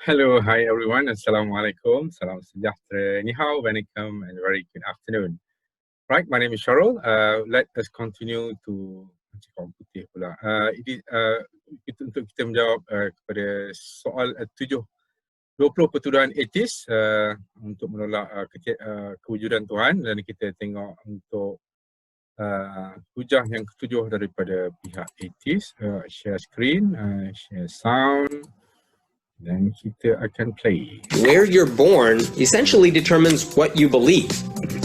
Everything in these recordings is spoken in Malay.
Hello, hi everyone. Assalamualaikum. Salam sejahtera. Ni hao, Vanakkam, and very good afternoon. Right, my name is Sharul. Let us continue to cakap putih pula. Untuk kita menjawab kepada soal 20 pertuduhan etis untuk menolak kewujudan Tuhan, dan kita tengok untuk hujah yang ketujuh daripada pihak etis. Share screen, share sound. Dan kita akan play. Where you're born essentially determines what you believe.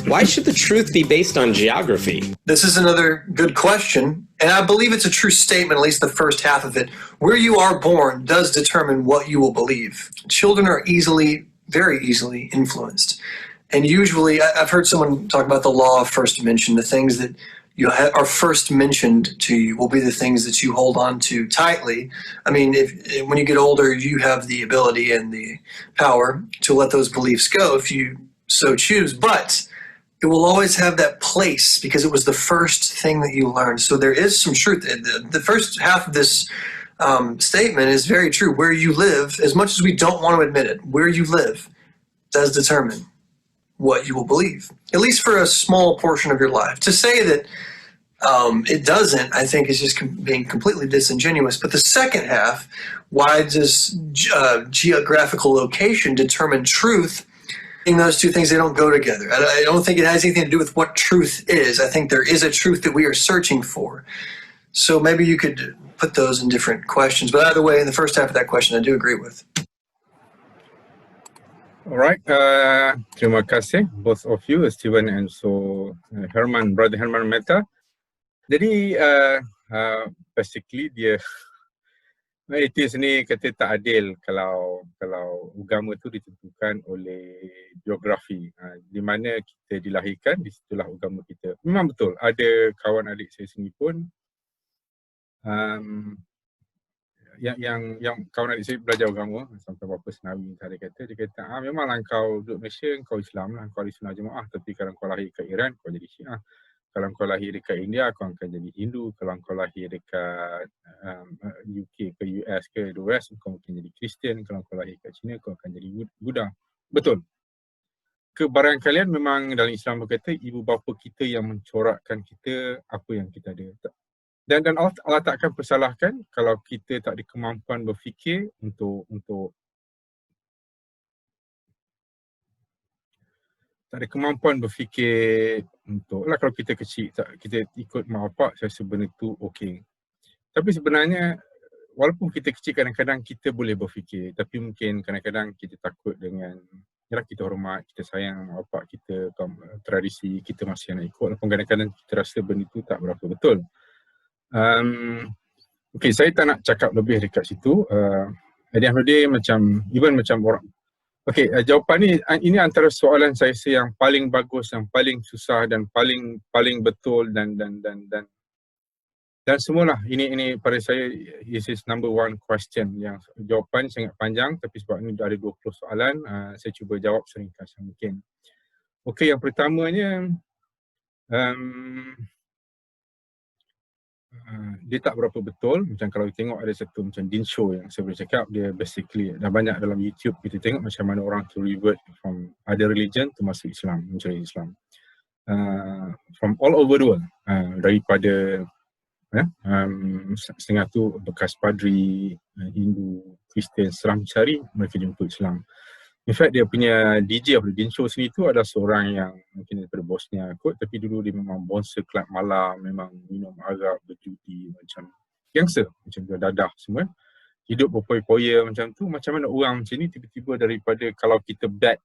Why should the truth be based on geography? This is another good question, and I believe it's a true statement, at least the first half of it. Where you are born does determine what you will believe. Children are very easily influenced. And usually, I've heard someone talk about the law of first mention, the things that are first mentioned to you will be the things that you hold on to tightly. I mean, when you get older, you have the ability and the power to let those beliefs go if you so choose, but it will always have that place because it was the first thing that you learned. So there is some truth. The first half of this statement is very true. Where you live, as much as we don't want to admit it, where you live does determine what you will believe, at least for a small portion of your life. To say that it doesn't, I think, is just being completely disingenuous. But the second half, why does geographical location determine truth? In those two things, they don't go together. I don't think it has anything to do with what truth is. I think there is a truth that we are searching for. So maybe you could put those in different questions. But either way, in the first half of that question, I do agree with. Alright, terima kasih both of you, Steven and Herman, Brother Herman Mehta. Jadi basically dia etis ni kata tak adil kalau agama tu ditentukan oleh geografi. Di mana kita dilahirkan, di situlah agama kita. Memang betul, ada kawan adik saya sendiri pun yang kawan adik saya belajar agama sampai berapa senawi dia kata memanglah kau duduk Malaysia, kau Islam lah, kau ahli sunnah jemaah, tapi kalau kau lahir kat Iran, kau jadi Syiah. Kalau kau lahir dekat India, kau akan jadi Hindu. Kalau kau lahir dekat UK ke US ke the West, kau mungkin jadi Kristian. Kalau kau lahir kat China, kau akan jadi Buddha. Betul. Kebarangkalian memang dalam Islam berkata ibu bapa kita yang mencorakkan kita apa yang kita ada. Dan Allah tak akan persalahkan kalau kita tak ada kemampuan berfikir untuk lah, kalau kita kecil kita ikut mak bapak, saya rasa benda tu okey. Tapi sebenarnya walaupun kita kecil, kadang-kadang kita boleh berfikir, tapi mungkin kadang-kadang kita takut dengan kita hormat, kita sayang mak bapak kita, tradisi kita masih nak ikut, walaupun kadang-kadang kita rasa benda tu tak berapa betul. Okay, saya tak nak cakap lebih dekat situ. At the end of the day, macam orang. Okay, jawapan ini antara soalan saya yang paling bagus, yang paling susah dan paling betul dan semualah. Ini pada saya this is number one question yang jawapan sangat panjang, tapi sebab ini ada 20 soalan, saya cuba jawab seringkas yang mungkin. Okay, yang pertamanya dia tak berapa betul. Macam kalau kita tengok ada satu macam Din Show yang saya boleh cakap, dia basically dah banyak dalam YouTube kita tengok macam mana orang to revert from other religion to masuk Islam, mencari Islam from all over the world, daripada setengah tu bekas padri, Hindu, Kristian, serang cari mereka jumpa Islam. In fact, dia punya DJ of the Din Show sini tu ada seorang yang mungkin daripada Bosnia kot, tapi dulu dia memang bouncer club malam, memang minum arak, berjudi, macam gangster, macam dia dadah semua. Hidup berpoya-poya macam tu. Macam mana orang macam ni tiba-tiba daripada, kalau kita bet,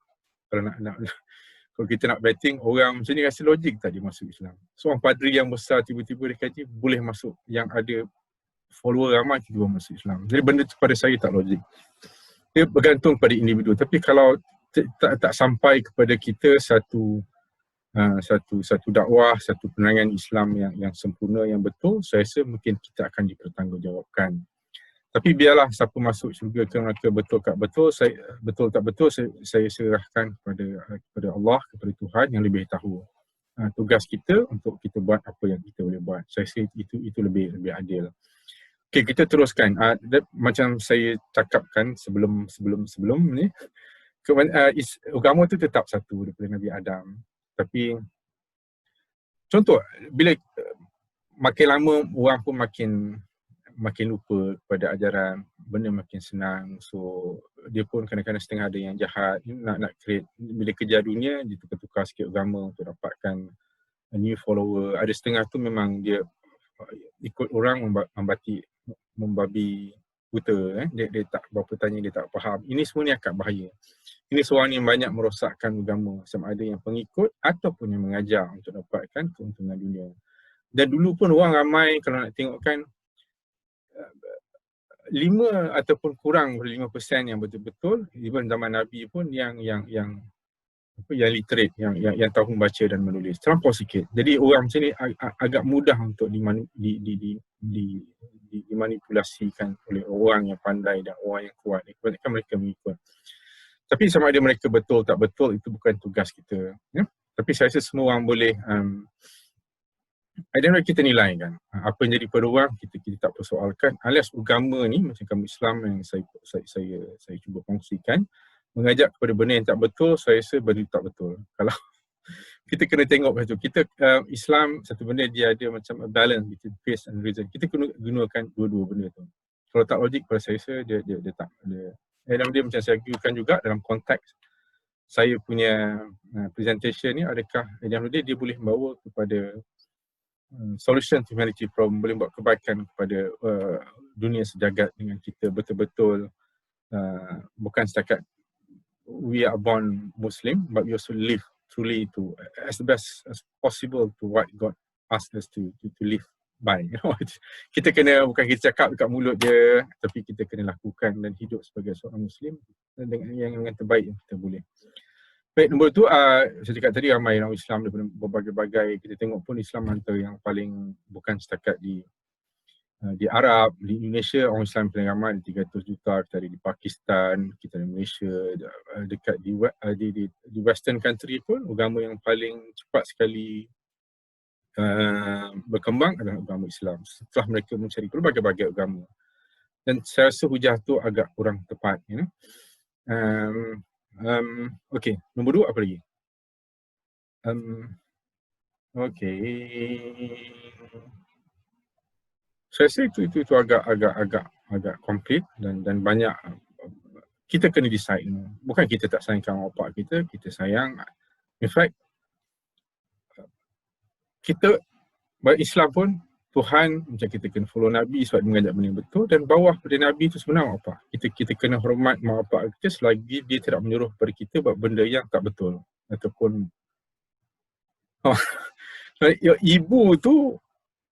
kalau kita nak betting, orang macam ni rasa logik tak dia masuk Islam? Seorang padri yang besar tiba-tiba dia kata boleh masuk, yang ada follower ramai tiba-tiba masuk Islam. Jadi benda tu pada saya tak logik. Dia bergantung pada individu. Tapi kalau tak sampai kepada kita satu dakwah, satu penerangan Islam yang sempurna, yang betul, saya rasa mungkin kita akan dipertanggungjawabkan. Tapi biarlah siapa masuk syurga ke neraka, betul tak betul, saya serahkan kepada Allah, kepada Tuhan yang lebih tahu. Tugas kita untuk kita buat apa yang kita boleh buat. Saya rasa itu lebih adil. Okay, kita teruskan. Macam saya cakapkan sebelum ni, agama tu tetap satu daripada Nabi Adam. Tapi contoh, bila makin lama orang pun makin lupa kepada ajaran, benda makin senang. So dia pun kadang-kadang setengah ada yang jahat, nak create, bila kejar dunia dia tukar-tukar sikit agama untuk dapatkan a new follower. Ada setengah tu memang dia ikut orang membabi buta, dia tak berapa tanya, dia tak faham. Ini semua ni akan bahaya. Ini seorang yang banyak merosakkan agama, sama ada yang pengikut ataupun yang mengajar untuk dapatkan keuntungan dunia. Dan dulu pun orang ramai, kalau nak tengokkan, 5 ataupun kurang dari 5% yang betul-betul, even zaman Nabi pun yang literate, yang tahu membaca dan menulis, terlampau sikit. Jadi orang macam ni agak mudah untuk dimanipulasikan oleh orang yang pandai dan orang yang kuat. Kebanyakan mereka mengikut. Tapi sama ada mereka betul tak betul, itu bukan tugas kita. Ya? Tapi saya rasa semua orang boleh dan kita nilai kan. Apa yang jadi pada orang, kita tak persoalkan. Alias agama ni, macam kamu Islam yang saya cuba kongsikan, mengajak kepada benda yang tak betul, saya rasa benda tak betul. Kalau kita kena tengok macam tu. Kita Islam, satu benda dia ada macam a balance between faith and reason. Kita kena gunakan dua-dua benda tu. Kalau tak logik, pada saya rasa dia tak ada. Dan dia macam saya argukan juga dalam konteks saya punya presentation ni, adakah dia boleh membawa kepada solution to humanity problem, boleh buat kebaikan kepada dunia sejagat dengan kita betul-betul bukan setakat we are born Muslim, but we also live truly to as the best as possible to what God asked us to live by. You know, kita kena, bukan kita cakap dekat mulut je, tapi kita kena lakukan dan hidup sebagai seorang Muslim dengan terbaik yang kita boleh. Baik, nombor tu, saya cakap tadi ramai orang Islam daripada berbagai-bagai. Kita tengok pun Islam antara yang paling, bukan setakat di Arab, di Indonesia orang Islam paling ramai, 300 juta. Kita ada di Pakistan, kita ada di Malaysia, dekat di Western country pun agama yang paling cepat sekali berkembang adalah agama Islam. Setelah mereka mencari berbagai-bagai agama. Dan saya rasa hujah tu agak kurang tepat. You know? Okey, nombor 2 apa lagi? Okey. Saya rasa itu agak komplit dan banyak kita kena decide. Bukan kita tak sayangkan bapak kita sayang. In fact, kita Islam pun Tuhan macam kita kena follow Nabi sebab dia mengajak benda yang betul, dan bawah pada Nabi itu sebenarnya mak bapak. Kita kena hormat mak bapak kita selagi dia tidak menyuruh kepada kita buat benda yang tak betul. Ataupun ibu tu,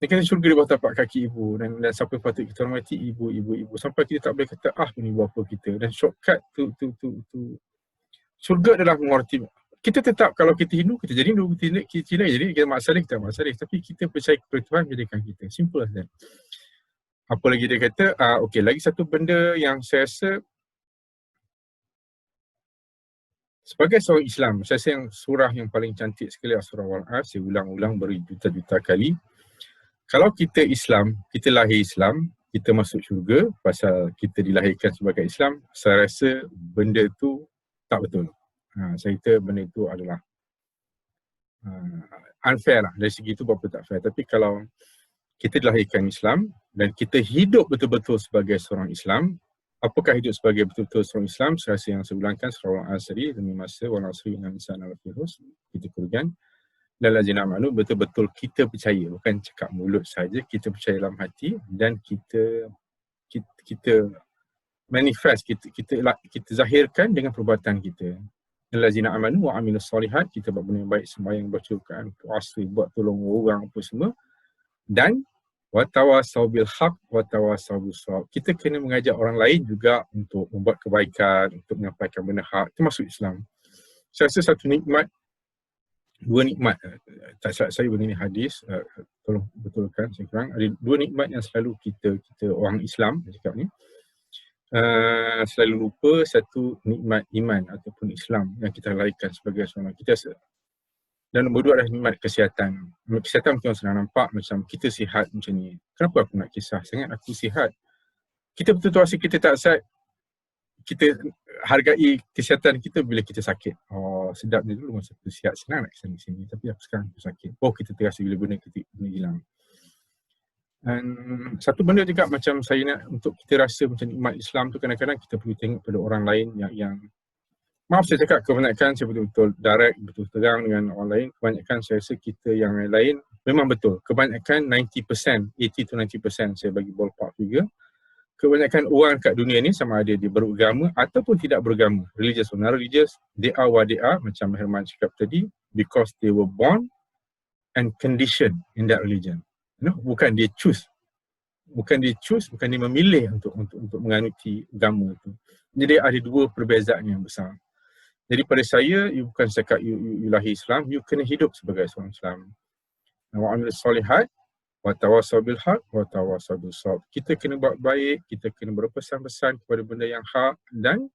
dia kata syurga di bawah tapak kaki ibu, dan siapa yang patut kita hormati, ibu. Sampai kita tak boleh kata ni ibu bapa kita. Dan shortcut tu syurga adalah menghormati. Kita tetap, kalau kita Hindu, kita jadi Hindu, kita Cina jadi, kita Mak Saleh, tapi kita percaya kepada Tuhan jadikan kita. Simple as that. Apa lagi dia kata, okey, lagi satu benda yang saya rasa sebagai seorang Islam, saya rasa yang surah yang paling cantik sekali adalah surah Al-As. Saya ulang-ulang berjuta-juta kali. Kalau kita Islam, kita lahir Islam, kita masuk syurga pasal kita dilahirkan sebagai Islam, saya rasa benda tu tak betul. Saya kata benda itu adalah unfair lah. Dari segi itu berapa tak fair. Tapi kalau kita dilahirkan Islam dan kita hidup betul-betul sebagai seorang Islam, apakah hidup sebagai betul-betul seorang Islam? Saya rasa yang saya ulangkan surah Al-Asri, demi masa wal asri innal insana lafi khusr, kita kurgan dan lazina amanu, betul-betul kita percaya, bukan cakap mulut saja, kita percaya dalam hati dan kita manifest, kita zahirkan dengan perbuatan kita. Allazina amanu wa amilus solihat, kita buat benda yang baik, sembahyang, baca Quran, puasa, buat tolong orang apa semua, dan watawasau bil haq watawasau bis shawab. Kita kena mengajak orang lain juga untuk membuat kebaikan, untuk menyampaikan benda hak, termasuk Islam. Saya rasa satu nikmat, dua nikmat, tak silap saya benda ni hadis, tolong betulkan saya kurang, ada dua nikmat yang selalu kita orang Islam cakap ni selalu lupa. Satu nikmat iman ataupun Islam yang kita lahirkan sebagai seorang. Kita Dan nombor 2 adalah nikmat kesihatan. Nikmat kesihatan mungkin senang nampak macam kita sihat macam ni. Kenapa aku nak kisah sangat aku sihat? Kita betul-betul rasa kita tak sihat, kita hargai kesihatan kita bila kita sakit. Oh, sedap ni dulu masa aku sihat, senang nak kisah di sini. Tapi aku sekarang aku sakit. Oh, kita terasa bila benda hilang. Dan satu benda juga macam saya nak untuk kita rasa macam nikmat Islam tu, kadang-kadang kita perlu tengok pada orang lain yang maaf saya cakap kebanyakan saya betul-betul direct, betul terang dengan orang lain. Kebanyakan saya rasa kita yang lain memang betul. Kebanyakan 90%, 80 to 90% saya bagi ballpark juga. Kebanyakan orang kat dunia ni sama ada dia beragama ataupun tidak beragama, religious or non-religious, they are what they are, macam Herman cakap tadi, because they were born and conditioned in that religion. You know, bukan dia choose. Bukan dia memilih untuk menganuti agama tu. Jadi ada dua perbezaan yang besar. Jadi pada saya, you bukan cakap you lahir Islam, you kena hidup sebagai seorang Islam. Wa amil solihat, wa tawassaw bil haq, wa tawassaw bis sabr. Kita kena buat baik, kita kena berpesan-pesan kepada benda yang hak dan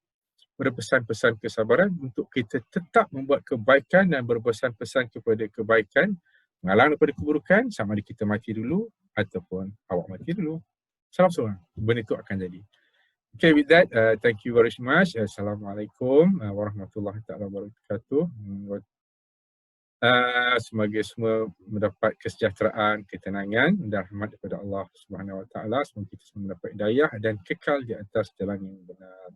berpesan-pesan kesabaran untuk kita tetap membuat kebaikan dan berpesan-pesan kepada kebaikan, mengalang daripada keburukan, sama ada kita mati dulu ataupun awak mati dulu. Salam seorang, benda itu akan jadi. Okay, with that, thank you very much. Assalamualaikum warahmatullahi taala wabarakatuh. Semoga semua mendapat kesejahteraan, ketenangan dan rahmat daripada Allah Subhanahu Wa Taala. Semoga kita semua mendapat hidayah dan kekal di atas jalan yang benar.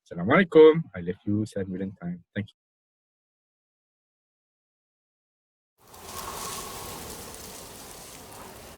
Assalamualaikum. I love you 7 million times. Thank you.